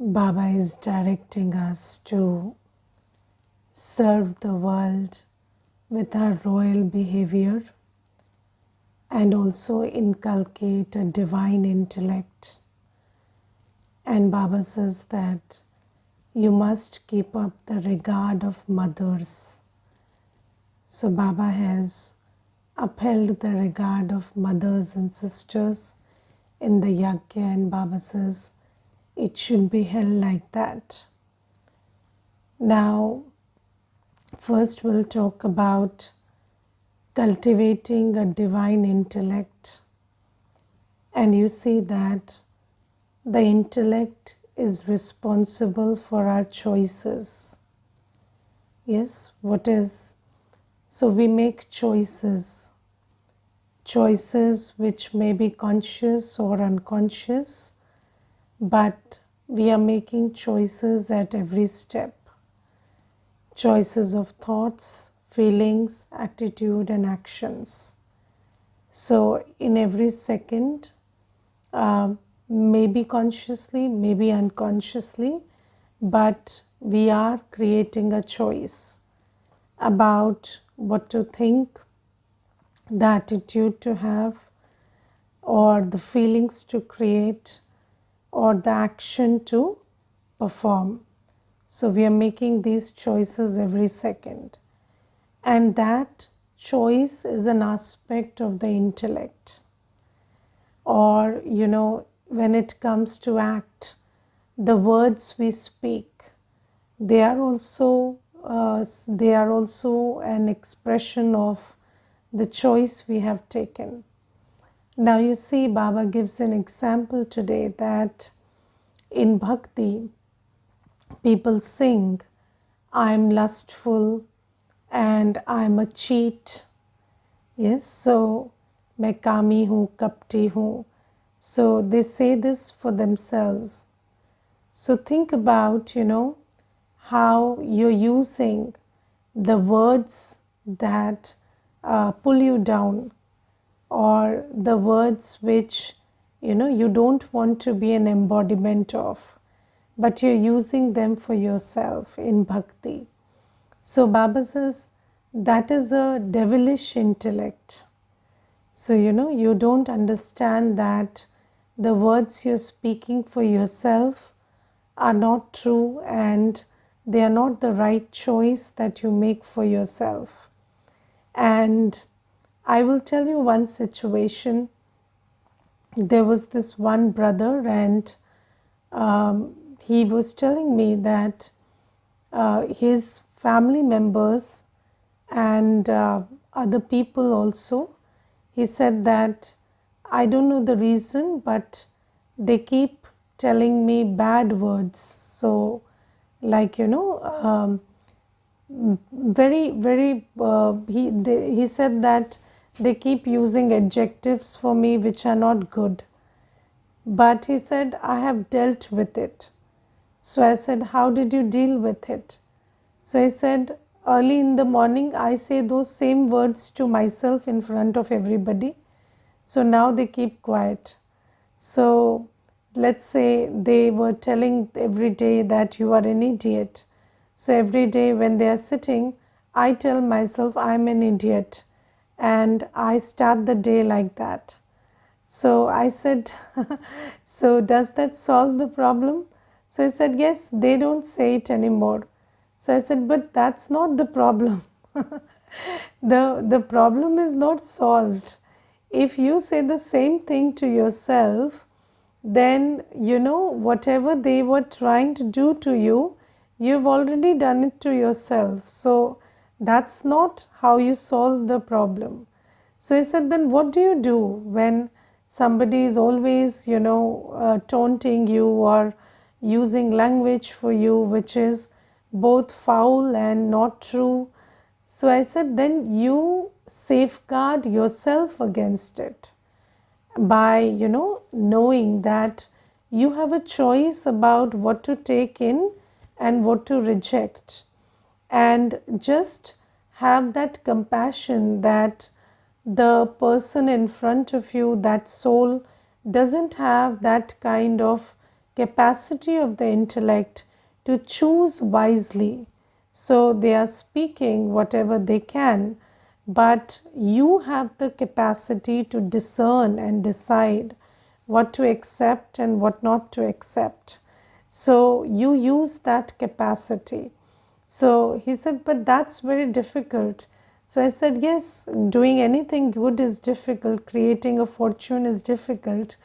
Baba is directing us to serve the world with our royal behavior and also inculcate a divine intellect. And Baba says that you must keep up the regard of mothers. So Baba has upheld the regard of mothers and sisters in the yajna, and Baba says it should be held like that. Now, first we'll talk about cultivating a divine intellect. And you see that the intellect is responsible for our choices. Yes, what is? So we make choices which may be conscious or unconscious, but we are making choices at every step. Choices of thoughts, feelings, attitude, and actions. So in every second, maybe consciously, maybe unconsciously, but we are creating a choice about what to think, the attitude to have, or the feelings to create, or the action to perform. So we are making these choices every second. And that choice is an aspect of the intellect. Or, when it comes to act, the words we speak, they are also an expression of the choice we have taken. Now you see, Baba gives an example today that in bhakti, people sing, I'm lustful and I'm a cheat. Yes, so मैं कामी हूँ, कपटी हूँ. So they say this for themselves. So think about, how you're using the words that pull you down, or the words which, you don't want to be an embodiment of, but you're using them for yourself in bhakti. So Baba says that is a devilish intellect. So, you don't understand that the words you're speaking for yourself are not true and they are not the right choice that you make for yourself. And I will tell you one situation. There was this one brother, and he was telling me that his family members and other people also, he said that I don't know the reason, but they keep telling me bad words. So, like, very, very, he said that they keep using adjectives for me which are not good. But he said, I have dealt with it. So I said, how did you deal with it? So he said, early in the morning, I say those same words to myself in front of everybody. So now they keep quiet. So let's say they were telling every day that you are an idiot. So every day when they are sitting, I tell myself I'm an idiot, and I start the day like that. So I said, so does that solve the problem? So he said, yes, they don't say it anymore. So I said, but that's not the problem. The problem is not solved. If you say the same thing to yourself, then whatever they were trying to do to you, you've already done it to yourself. So that's not how you solve the problem. So he said, then what do you do when somebody is always, taunting you or using language for you which is both foul and not true? So I said, then you safeguard yourself against it by, knowing that you have a choice about what to take in and what to reject. And just have that compassion that the person in front of you, that soul, doesn't have that kind of capacity of the intellect to choose wisely. So they are speaking whatever they can, but you have the capacity to discern and decide what to accept and what not to accept. So you use that capacity. So he said, but that's very difficult. So I said, yes, doing anything good is difficult, creating a fortune is difficult,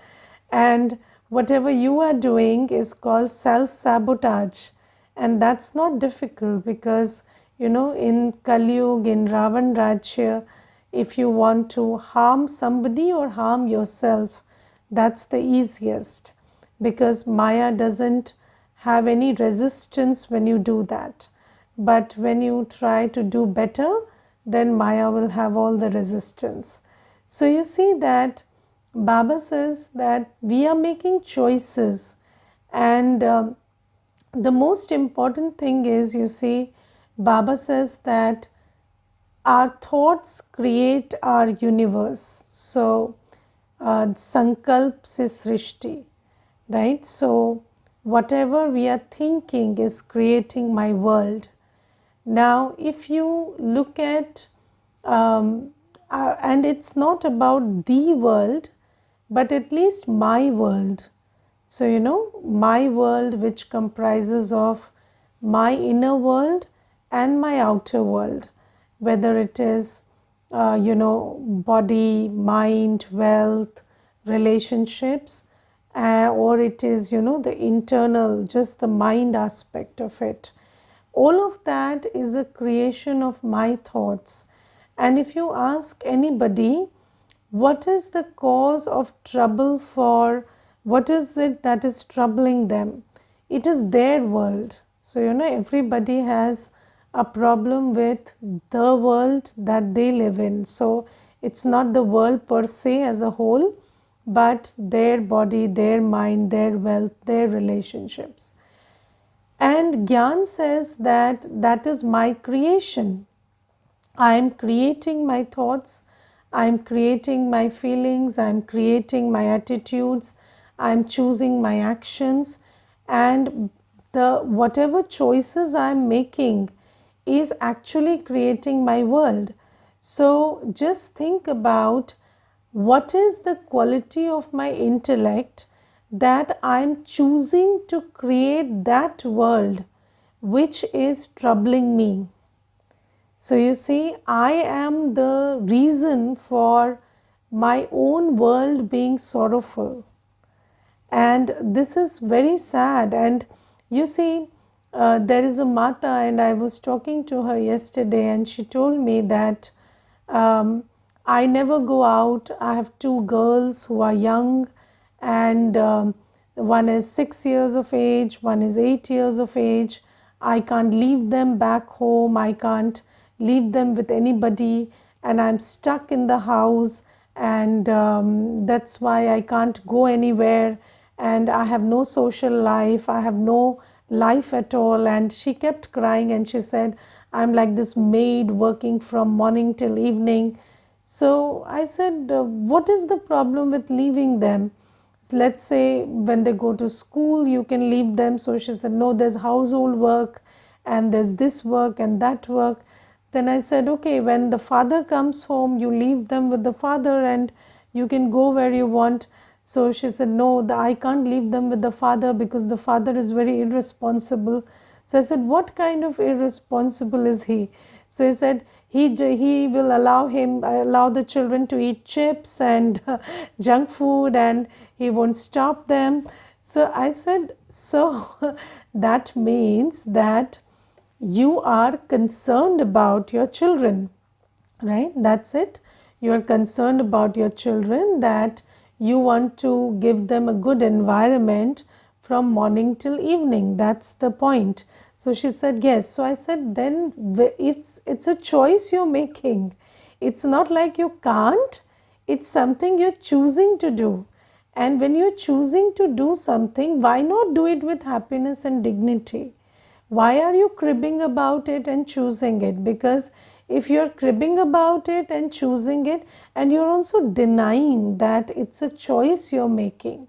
and whatever you are doing is called self-sabotage, and that's not difficult because, in Kali Yuga, in Ravan Rajya, if you want to harm somebody or harm yourself, that's the easiest, because Maya doesn't have any resistance when you do that. But when you try to do better, then Maya will have all the resistance. So you see that Baba says that we are making choices, and the most important thing is, you see, Baba says that our thoughts create our universe. So, Sankalp se Srishti, right? So, whatever we are thinking is creating my world. Now, if you look at, and it's not about the world, but at least my world. So, my world, which comprises of my inner world and my outer world, whether it is, body, mind, wealth, relationships, or it is, the internal, just the mind aspect of it. All of that is a creation of my thoughts. And if you ask anybody, what is the cause of trouble for, what is it that is troubling them? It is their world. So, everybody has a problem with the world that they live in. So, it's not the world per se as a whole, but their body, their mind, their wealth, their relationships. And Gyan says that that is my creation. I am creating my thoughts, I am creating my feelings, I am creating my attitudes, I am choosing my actions, and the whatever choices I am making is actually creating my world. So just think about what is the quality of my intellect that I am choosing to create that world which is troubling me. So you see, I am the reason for my own world being sorrowful. And this is very sad. And you see, there is a Mata, and I was talking to her yesterday, and she told me that I never go out. I have two girls who are young, and one is 6 years of age, one is 8 years of age. I can't leave them back home, I can't leave them with anybody, and I'm stuck in the house, and that's why I can't go anywhere, and I have no social life, I have no life at all. And she kept crying, and she said, I'm like this maid working from morning till evening. So I said, what is the problem with leaving them? Let's say when they go to school, you can leave them. So she said, no, there's household work, and there's this work and that work. Then I said, okay, when the father comes home, you leave them with the father and you can go where you want. So she said, no, I can't leave them with the father because the father is very irresponsible. So I said, what kind of irresponsible is he? So he said, he will allow the children to eat chips and junk food, and he won't stop them. So I said, so that means that you are concerned about your children, right? That's it. You are concerned about your children, that you want to give them a good environment from morning till evening. That's the point. So she said, yes. So I said, then it's a choice you're making. It's not like you can't. It's something you're choosing to do. And when you're choosing to do something, why not do it with happiness and dignity? Why are you cribbing about it and choosing it? Because if you're cribbing about it and choosing it, and you're also denying that it's a choice you're making,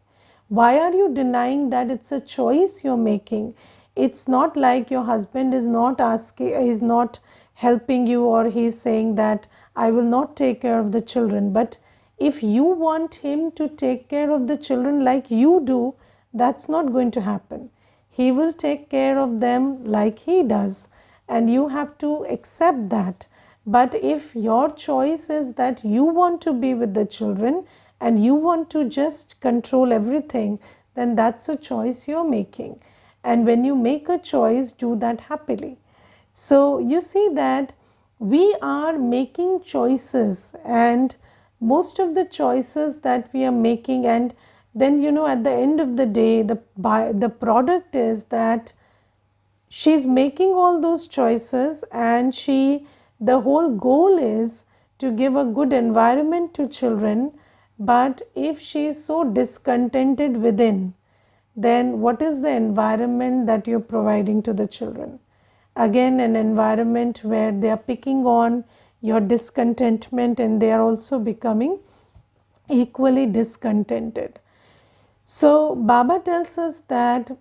Why are you denying that it's a choice you're making? It's not like your husband is not asking, is not helping you, or he's saying that I will not take care of the children. But if you want him to take care of the children like you do, that's not going to happen. He will take care of them like he does, and you have to accept that. But if your choice is that you want to be with the children and you want to just control everything, then that's a choice you're making. And when you make a choice, do that happily. So you see that we are making choices, and most of the choices that we are making, and then at the end of the day, the product is that she's making all those choices, and the whole goal is to give a good environment to children. But if she is so discontented within, then what is the environment that you're providing to the children? Again, an environment where they are picking on your discontentment, and they are also becoming equally discontented. So Baba tells us that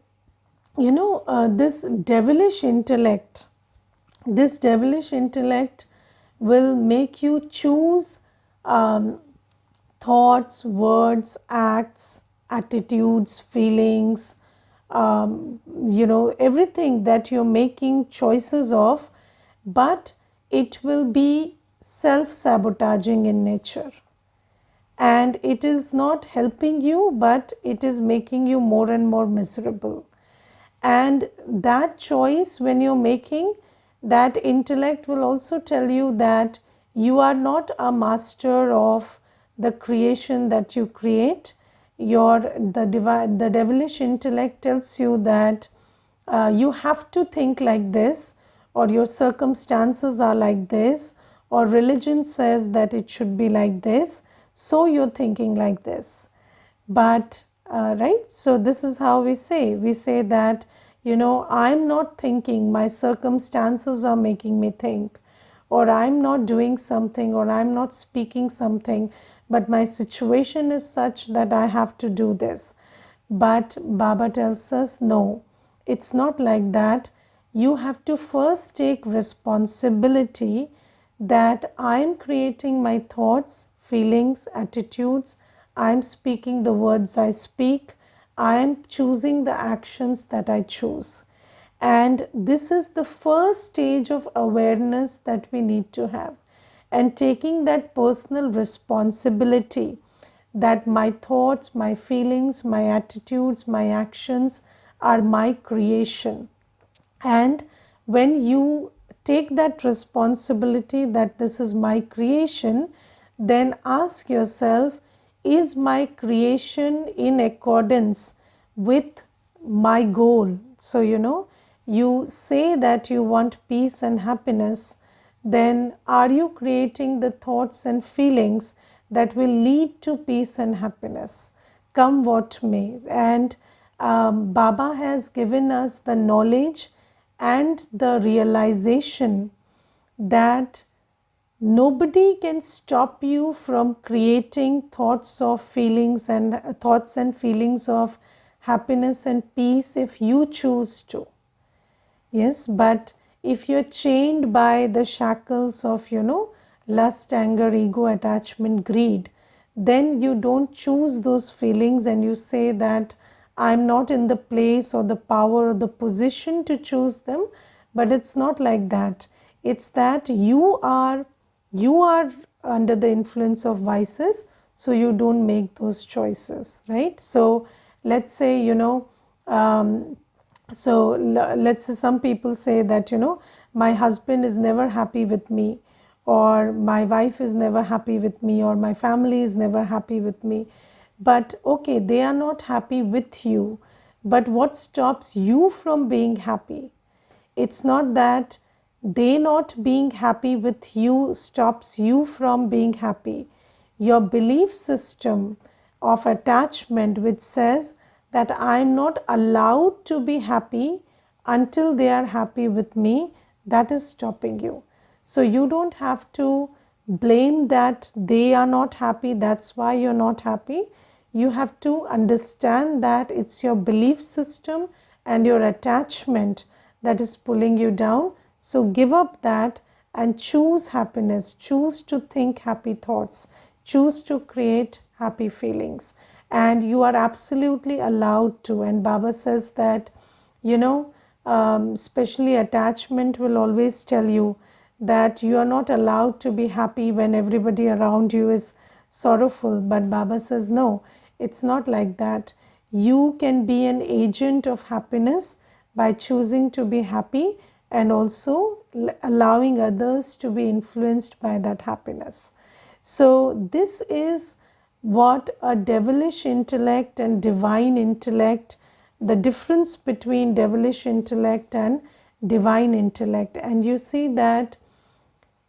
this devilish intellect will make you choose thoughts, words, acts, attitudes, feelings, everything that you're making choices of, but it will be self-sabotaging in nature. And it is not helping you, but it is making you more and more miserable. And that choice, when you're making, that intellect will also tell you that you are not a master of the creation that you create. The devilish intellect tells you that you have to think like this, or your circumstances are like this, or religion says that it should be like this, so you're thinking like this. But right, so this is how we say that I'm not thinking, my circumstances are making me think, or I'm not doing something, or I'm not speaking something, but my situation is such that I have to do this. But Baba tells us, no, it's not like that. You have to first take responsibility that I'm creating my thoughts, feelings, attitudes, I'm speaking the words I speak, I'm choosing the actions that I choose. And this is the first stage of awareness that we need to have. And taking that personal responsibility that my thoughts, my feelings, my attitudes, my actions are my creation. And when you take that responsibility that this is my creation, then ask yourself, is my creation in accordance with my goal? So, you say that you want peace and happiness, then are you creating the thoughts and feelings that will lead to peace and happiness, come what may? And Baba has given us the knowledge and the realization that nobody can stop you from creating thoughts and feelings of happiness and peace if you choose to. Yes, but if you're chained by the shackles of, lust, anger, ego, attachment, greed, then you don't choose those feelings and you say that I'm not in the place or the power or the position to choose them. But it's not like that. It's that you are under the influence of vices, so you don't make those choices, right? So let's say, let's say some people say that, my husband is never happy with me, or my wife is never happy with me, or my family is never happy with me. But okay, they are not happy with you, but what stops you from being happy? It's not that they not being happy with you stops you from being happy. Your belief system of attachment, which says that I am not allowed to be happy until they are happy with me, that is stopping you. So you don't have to blame that they are not happy, that's why you're not happy. you have to understand that it's your belief system and your attachment that is pulling you down. So give up that and choose happiness, choose to think happy thoughts, choose to create happy feelings. And you are absolutely allowed to. And Baba says that, especially attachment will always tell you that you are not allowed to be happy when everybody around you is sorrowful. But Baba says, no, it's not like that. You can be an agent of happiness by choosing to be happy and also allowing others to be influenced by that happiness. So, this is what a devilish intellect and divine intellect, the difference between devilish intellect and divine intellect. And you see that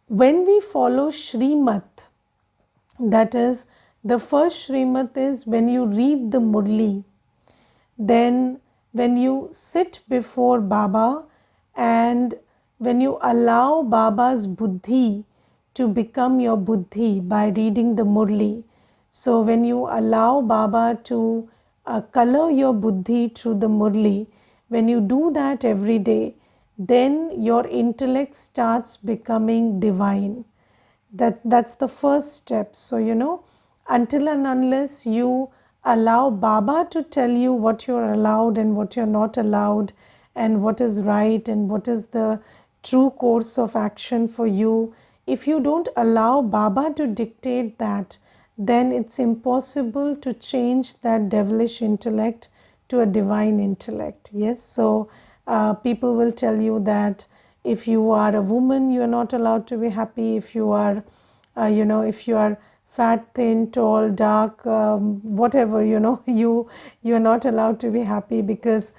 when we follow Srimat, that is, the first Srimat is when you read the Murli, then when you sit before Baba and when you allow Baba's buddhi to become your buddhi by reading the Murli. So when you allow Baba to color your buddhi through the Murli, when you do that every day, then your intellect starts becoming divine. That's the first step. So, until and unless you allow Baba to tell you what you're allowed and what you're not allowed, and what is right and what is the true course of action for you, if you don't allow Baba to dictate that, then it's impossible to change that devilish intellect to a divine intellect. Yes, so people will tell you that if you are a woman, you are not allowed to be happy. If you are, if you are fat, thin, tall, dark, whatever, you are not allowed to be happy because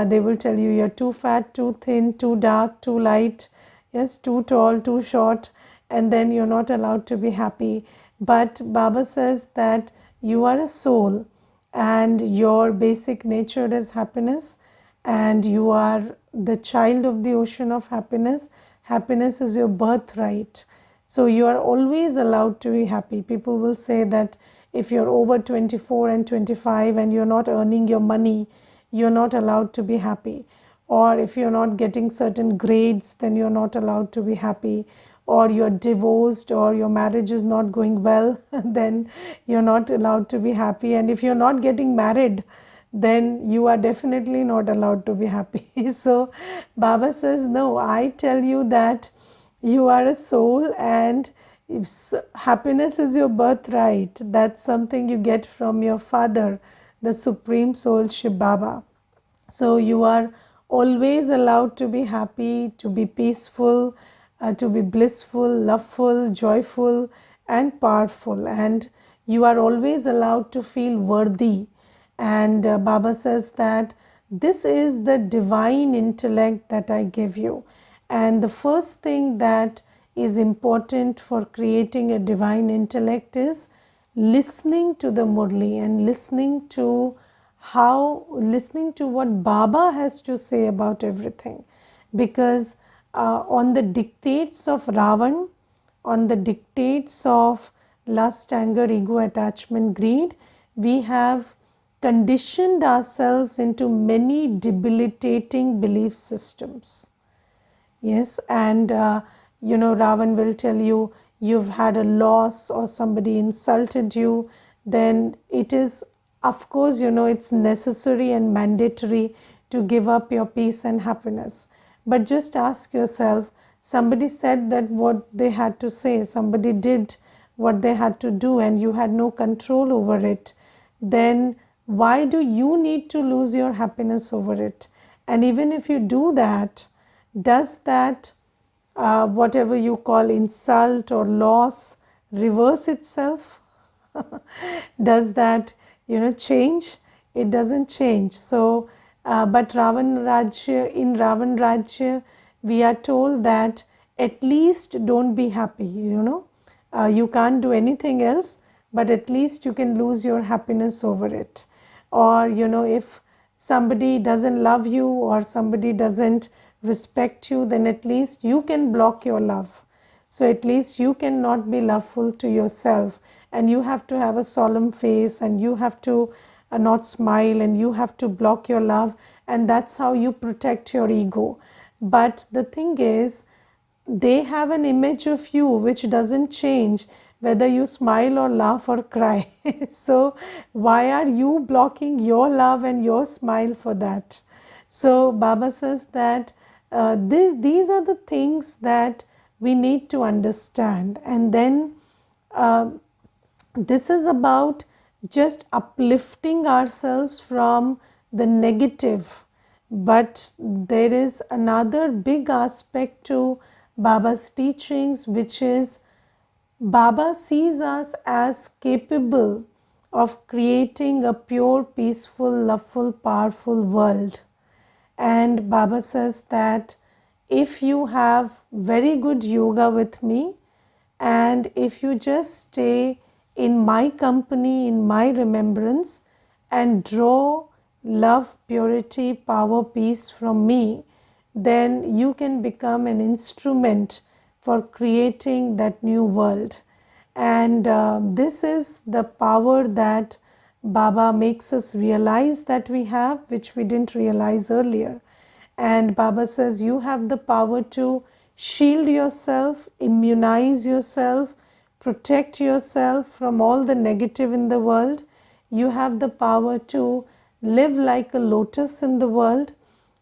they will tell you you're too fat, too thin, too dark, too light, yes, too tall, too short, and then you're not allowed to be happy. But Baba says that you are a soul and your basic nature is happiness, and you are the child of the ocean of happiness. Happiness is your birthright. So you are always allowed to be happy. People will say that if you're over 24 and 25 and you're not earning your money, you're not allowed to be happy. Or if you're not getting certain grades, then you're not allowed to be happy. Or you're divorced or your marriage is not going well, then you're not allowed to be happy. And if you're not getting married, then you are definitely not allowed to be happy. So Baba says, no, I tell you that you are a soul and happiness is your birthright. That's something you get from your father, the Supreme Soul Shiv Baba. So you are always allowed to be happy, to be peaceful, to be blissful, loveful, joyful, and powerful. And you are always allowed to feel worthy. And Baba says that this is the divine intellect that I give you. And the first thing that is important for creating a divine intellect is listening to the Murli and listening to what Baba has to say about everything. Because on the dictates of Ravan, on the dictates of lust, anger, ego, attachment, greed, we have conditioned ourselves into many debilitating belief systems. Yes, and Ravan will tell you you've had a loss or somebody insulted you, then it is, of course, it's necessary and mandatory to give up your peace and happiness. But just ask yourself, somebody said that what they had to say, somebody did what they had to do, and you had no control over it, then why do you need to lose your happiness over it? And even if you do that, does that whatever you call insult or loss reverse itself? Does that change? It doesn't change. So but in Ravan Rajya we are told that at least don't be happy. You can't do anything else, but at least you can lose your happiness over it. Or if somebody doesn't love you or somebody doesn't respect you, then at least you can block your love. So at least you cannot be loveful to yourself, and you have to have a solemn face, and you have to not smile, and you have to block your love, and that's how you protect your ego. But the thing is, they have an image of you which doesn't change whether you smile or laugh or cry. So why are you blocking your love and your smile for that? So Baba says that these are the things that we need to understand. And then this is about just uplifting ourselves from the negative. But there is another big aspect to Baba's teachings, which is Baba sees us as capable of creating a pure, peaceful, loveful, powerful world. And Baba says that if you have very good yoga with me, and if you just stay in my company, in my remembrance, and draw love, purity, power, peace from me, then you can become an instrument for creating that new world. And this is the power that Baba makes us realize that we have, which we didn't realize earlier. And Baba says you have the power to shield yourself, immunize yourself, protect yourself from all the negative in the world. You have the power to live like a lotus in the world,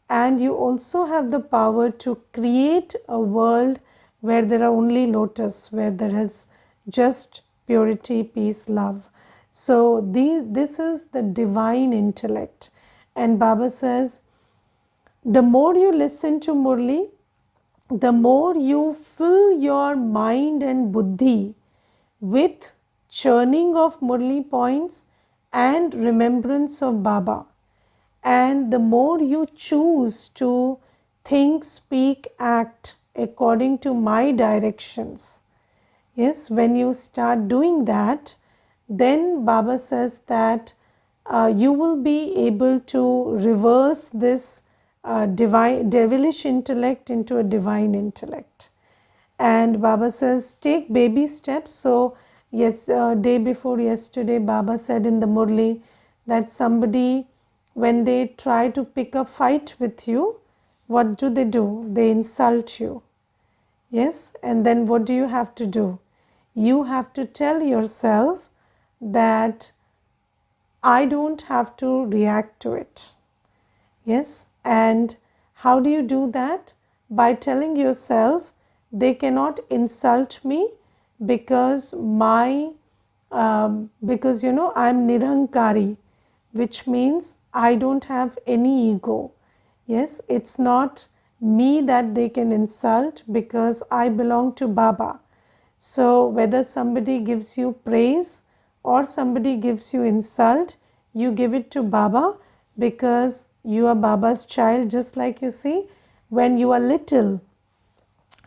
and you also have the power to create a world where there are only lotus, where there is just purity, peace, love. So this is the divine intellect. And Baba says, the more you listen to Murli, the more you fill your mind and buddhi with churning of Murli points and remembrance of Baba. And the more you choose to think, speak, act according to my directions, yes, when you start doing that, then Baba says that you will be able to reverse this devilish intellect into a divine intellect. And Baba says, take baby steps. So, yes, day before yesterday, Baba said in the Murli that somebody, when they try to pick a fight with you, what do? They insult you. Yes, and then what do you have to do? You have to tell yourself that I don't have to react to it. Yes, and how do you do that? By telling yourself they cannot insult me because because I'm nirankari, which means I don't have any ego. Yes, it's not me that they can insult because I belong to Baba. So whether somebody gives you praise or somebody gives you insult, you give it to Baba because you are Baba's child. Just like you see, when you are little,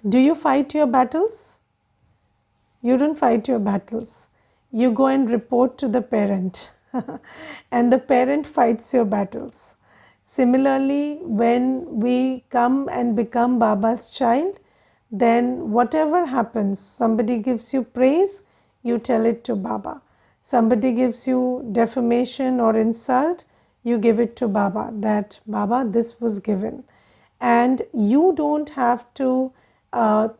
do you fight your battles? You don't fight your battles. You go and report to the parent and the parent fights your battles. Similarly, when we come and become Baba's child, then whatever happens, somebody gives you praise, you tell it to Baba. Somebody gives you defamation or insult, you give it to Baba, that Baba, this was given. And you don't have to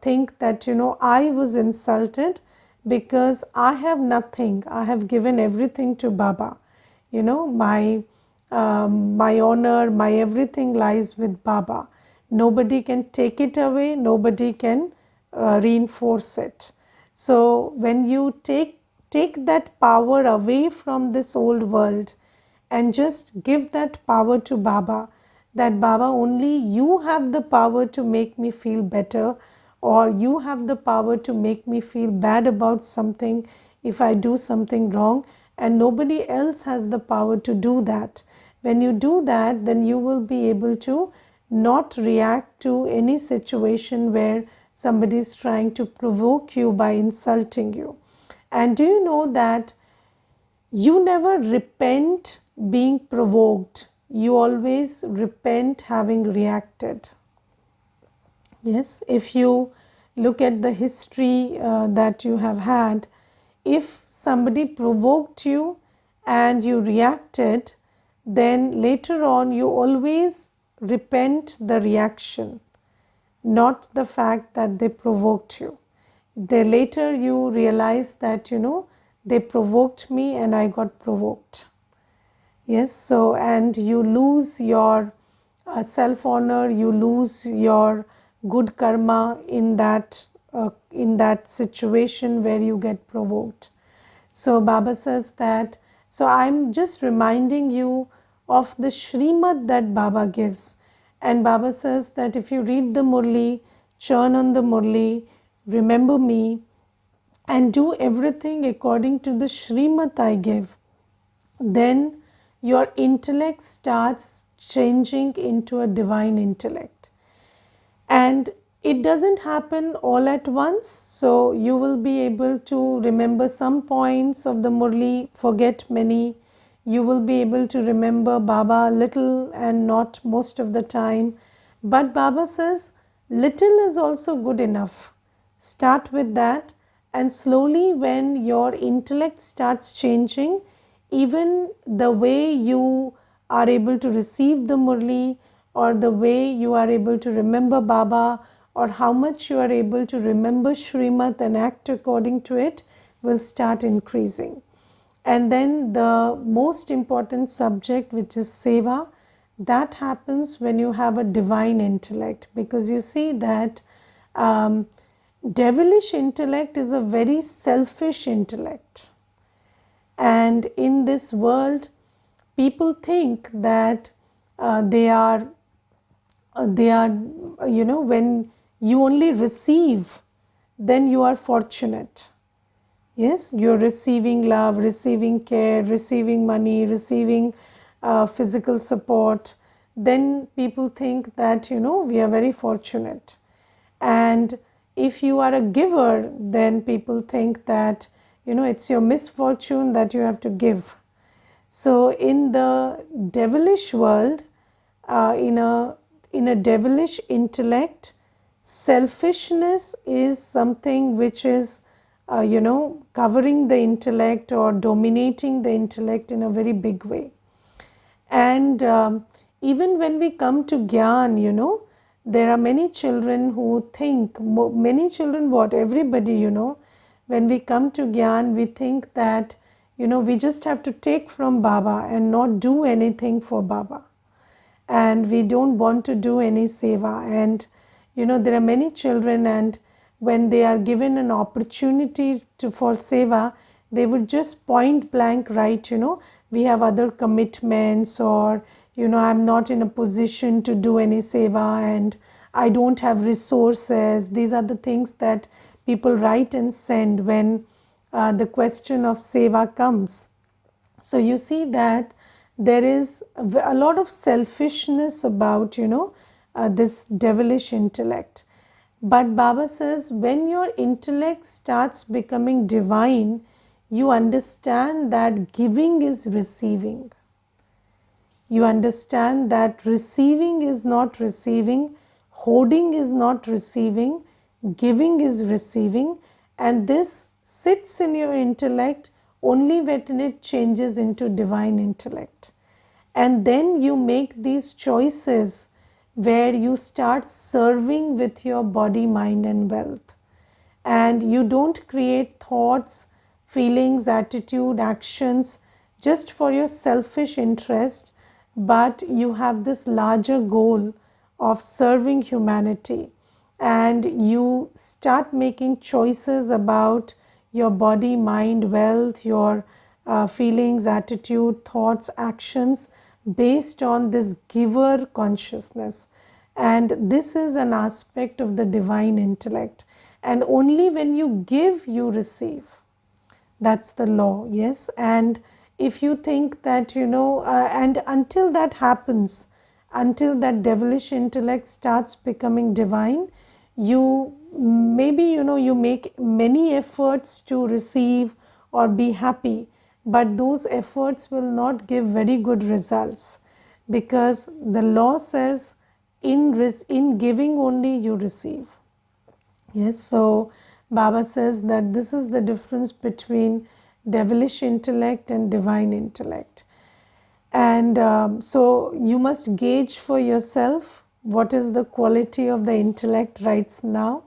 think that, I was insulted because I have nothing. I have given everything to Baba. My honor, my everything lies with Baba. Nobody can take it away. Nobody can reinforce it. So when you take that power away from this old world and just give that power to Baba, that Baba, only you have the power to make me feel better, or you have the power to make me feel bad about something if I do something wrong, and nobody else has the power to do that. When you do that, then you will be able to not react to any situation where somebody is trying to provoke you by insulting you. And do you know that you never repent being provoked, you always repent having reacted. Yes, if you look at the history that you have had, if somebody provoked you and you reacted, then later on you always repent the reaction, not the fact that they provoked you. Then later you realize that, they provoked me and I got provoked. Yes, so and you lose your self honor, you lose your good karma in that situation where you get provoked. So Baba says that, so I'm just reminding you of the Shrimad that Baba gives. And Baba says that if you read the Murli, churn on the Murli, remember me, and do everything according to the Shrimad I give, then your intellect starts changing into a divine intellect. And it doesn't happen all at once, so you will be able to remember some points of the Murli, forget many. You will be able to remember Baba little and not most of the time. But Baba says little is also good enough. Start with that, and slowly, when your intellect starts changing, even the way you are able to receive the Murli, or the way you are able to remember Baba, or how much you are able to remember Shrimad and act according to it, will start increasing. And then the most important subject, which is Seva, that happens when you have a divine intellect, because you see that devilish intellect is a very selfish intellect. And in this world, people think that they are, when you only receive, then you are fortunate. Yes, you're receiving love, receiving care, receiving money, receiving physical support. Then people think that, we are very fortunate. And if you are a giver, then people think that, it's your misfortune that you have to give. So in the devilish world, in a devilish intellect, selfishness is something which is, covering the intellect or dominating the intellect in a very big way. And even when we come to Gyan, there are many children who think, many children what? Everybody, when we come to Gyan, we think that, we just have to take from Baba and not do anything for Baba. And we don't want to do any seva. And, there are many children, and when they are given an opportunity for seva, they would just point blank write, we have other commitments, or, I'm not in a position to do any seva, and I don't have resources. These are the things that people write and send when the question of seva comes. So you see that there is a lot of selfishness about, this devilish intellect. But Baba says when your intellect starts becoming divine, you understand that giving is receiving. You understand that receiving is not receiving, hoarding is not receiving, giving is receiving, and this sits in your intellect only when it changes into divine intellect. And then you make these choices where you start serving with your body, mind, and wealth. And you don't create thoughts, feelings, attitude, actions just for your selfish interest, but you have this larger goal of serving humanity. And you start making choices about your body, mind, wealth, your feelings, attitude, thoughts, actions based on this giver consciousness. And this is an aspect of the divine intellect. And only when you give, you receive. That's the law, yes. And if you think that, and until that happens, until that devilish intellect starts becoming divine, you maybe, you make many efforts to receive or be happy, but those efforts will not give very good results, because the law says in giving only you receive. Yes, so Baba says that this is the difference between devilish intellect and divine intellect. And so you must gauge for yourself what is the quality of the intellect right now,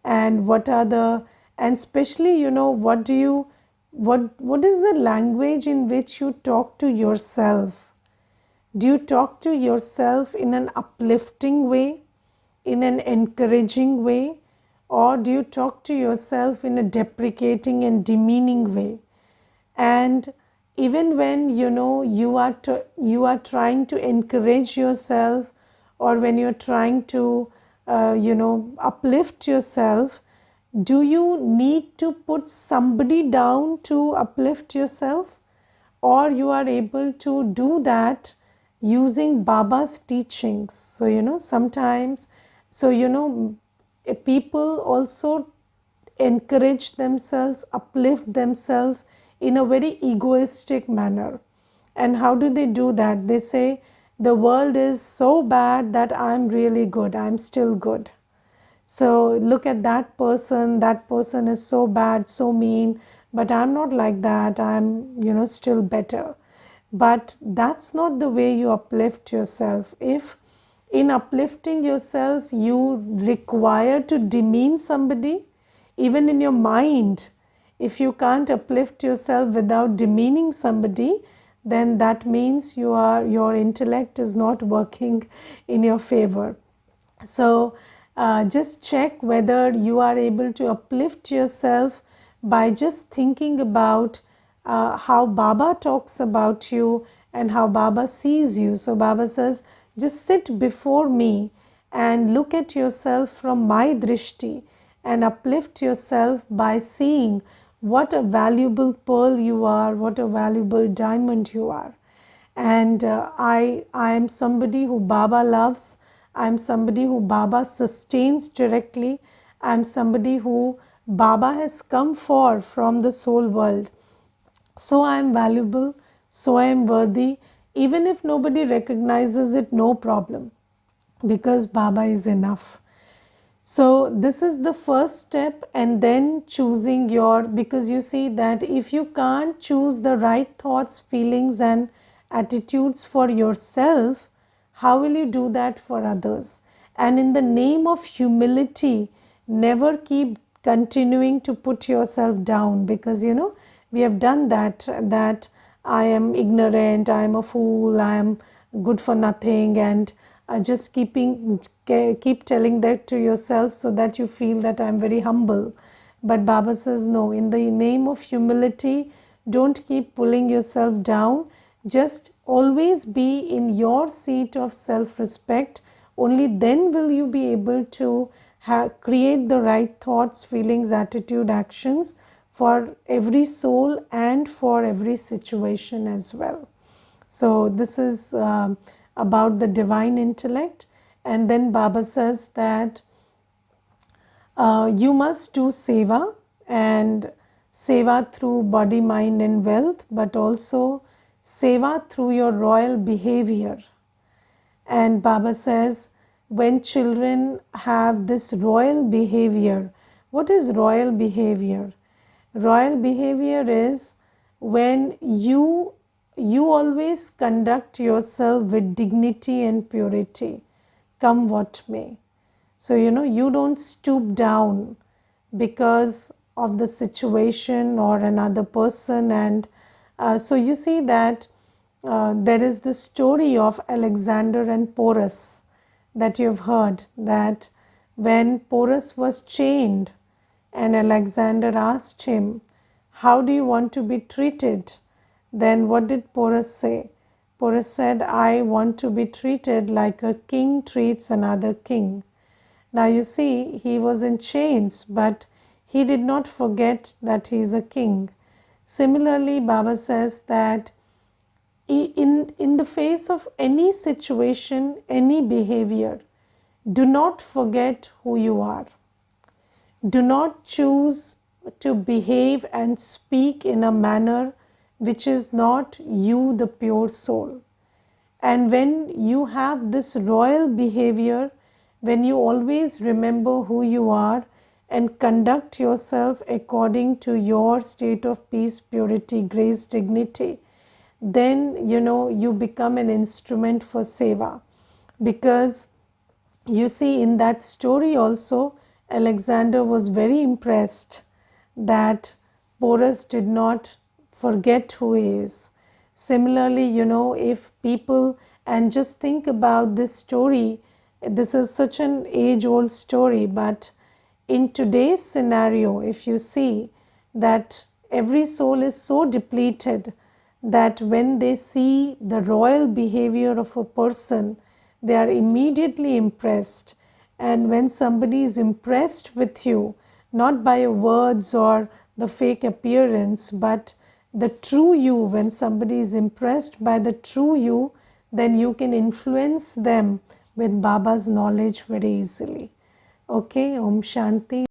and what are the, and especially, what do you, what is the language in which you talk to yourself? Do you talk to yourself in an uplifting way, in an encouraging way, or do you talk to yourself in a deprecating and demeaning way? And even when you are trying to encourage yourself, or when you're trying to uplift yourself, do you need to put somebody down to uplift yourself, or you are able to do that using Baba's teachings? So sometimes, people also encourage themselves, uplift themselves in a very egoistic manner. And how do they do that? They say, the world is so bad that I'm really good, I'm still good. So look at that person is so bad, so mean, but I'm not like that, I'm still better. But that's not the way you uplift yourself. If in uplifting yourself you require to demean somebody, even in your mind, if you can't uplift yourself without demeaning somebody, then that means your intellect is not working in your favor. So just check whether you are able to uplift yourself by just thinking about how Baba talks about you and how Baba sees you. So Baba says, just sit before me and look at yourself from my drishti, and uplift yourself by seeing what a valuable pearl you are, what a valuable diamond you are. And I am somebody who Baba loves. I'm somebody who Baba sustains directly. I'm somebody who Baba has come for from the soul world. So I am valuable, so I am worthy. Even if nobody recognizes it, no problem, because Baba is enough. So this is the first step, and then choosing because you see that if you can't choose the right thoughts, feelings and attitudes for yourself, how will you do that for others? And in the name of humility, never keep continuing to put yourself down, because we have done that I am ignorant, I am a fool, I am good for nothing, and just keep telling that to yourself so that you feel that I'm very humble. But Baba says, no, in the name of humility, don't keep pulling yourself down. Just always be in your seat of self-respect. Only then will you be able to create the right thoughts, feelings, attitude, actions for every soul and for every situation as well. So this is about the divine intellect. And then Baba says that you must do seva, and seva through body, mind and wealth, but also seva through your royal behavior. And Baba says, when children have this royal behavior, what is royal behavior? Royal behavior is when you always conduct yourself with dignity and purity, come what may. So you don't stoop down because of the situation or another person. And so you see that there is the story of Alexander and Porus that you've heard, that when Porus was chained and Alexander asked him, how do you want to be treated? Then what did Porus say? Porus said, I want to be treated like a king treats another king. Now you see, he was in chains, but he did not forget that he is a king. Similarly, Baba says that in the face of any situation, any behavior, do not forget who you are. Do not choose to behave and speak in a manner which is not you, the pure soul. And when you have this royal behavior, when you always remember who you are and conduct yourself according to your state of peace, purity, grace, dignity, then you become an instrument for seva. Because you see, in that story also, Alexander was very impressed that Porus did not forget who he is. Similarly, if people, and just think about this story, this is such an age-old story, but in today's scenario, if you see that every soul is so depleted that when they see the royal behavior of a person, they are immediately impressed. And when somebody is impressed with you, not by your words or the fake appearance, but the true you, when somebody is impressed by the true you, then you can influence them with Baba's knowledge very easily. Okay, Om Shanti.